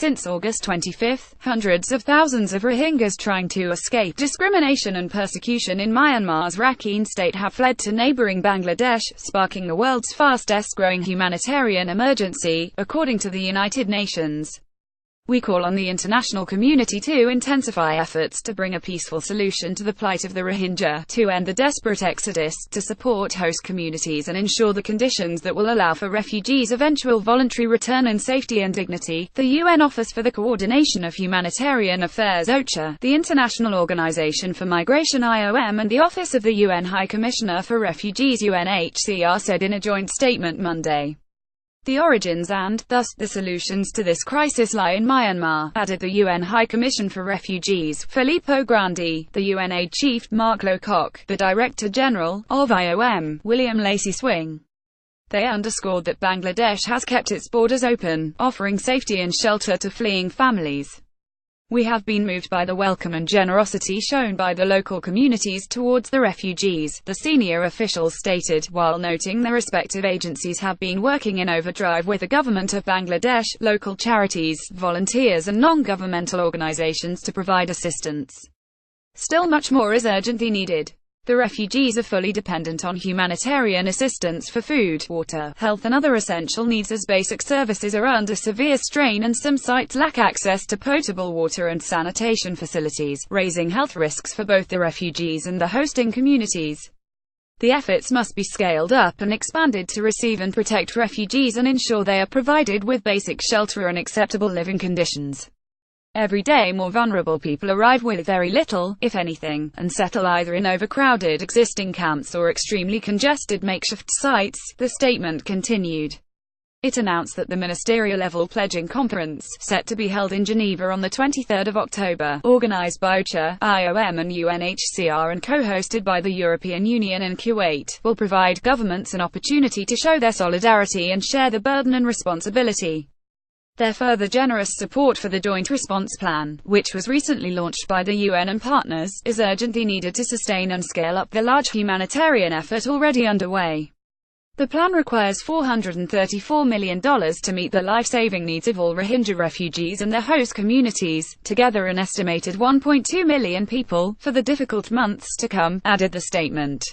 Since August 25, hundreds of thousands of Rohingyas trying to escape discrimination and persecution in Myanmar's Rakhine state have fled to neighboring Bangladesh, sparking the world's fastest-growing humanitarian emergency, according to the United Nations. We call on the international community to intensify efforts to bring a peaceful solution to the plight of the Rohingya, to end the desperate exodus, to support host communities and ensure the conditions that will allow for refugees' eventual voluntary return in safety and dignity. The UN Office for the Coordination of Humanitarian Affairs (OCHA), the International Organization for Migration (IOM), and the Office of the UN High Commissioner for Refugees (UNHCR) said in a joint statement Monday. The origins and, thus, the solutions to this crisis lie in Myanmar, added the UN High Commission for Refugees, Filippo Grandi, the UNAID chief, Mark Lowcock, the Director General of IOM, William Lacey Swing. They underscored that Bangladesh has kept its borders open, offering safety and shelter to fleeing families. We have been moved by the welcome and generosity shown by the local communities towards the refugees, the senior officials stated, while noting their respective agencies have been working in overdrive with the government of Bangladesh, local charities, volunteers and non-governmental organizations to provide assistance. Still much more is urgently needed. The refugees are fully dependent on humanitarian assistance for food, water, health and other essential needs as basic services are under severe strain and some sites lack access to potable water and sanitation facilities, raising health risks for both the refugees and the hosting communities. The efforts must be scaled up and expanded to receive and protect refugees and ensure they are provided with basic shelter and acceptable living conditions. Every day more vulnerable people arrive with very little, if anything, and settle either in overcrowded existing camps or extremely congested makeshift sites, the statement continued. It announced that the ministerial-level pledging conference, set to be held in Geneva on the 23rd of October, organized by OCHA, IOM and UNHCR and co-hosted by the European Union and Kuwait, will provide governments an opportunity to show their solidarity and share the burden and responsibility. Their further generous support for the Joint Response Plan, which was recently launched by the UN and partners, is urgently needed to sustain and scale up the large humanitarian effort already underway. The plan requires $434 million to meet the life-saving needs of all Rohingya refugees and their host communities, together an estimated 1.2 million people, for the difficult months to come, added the statement.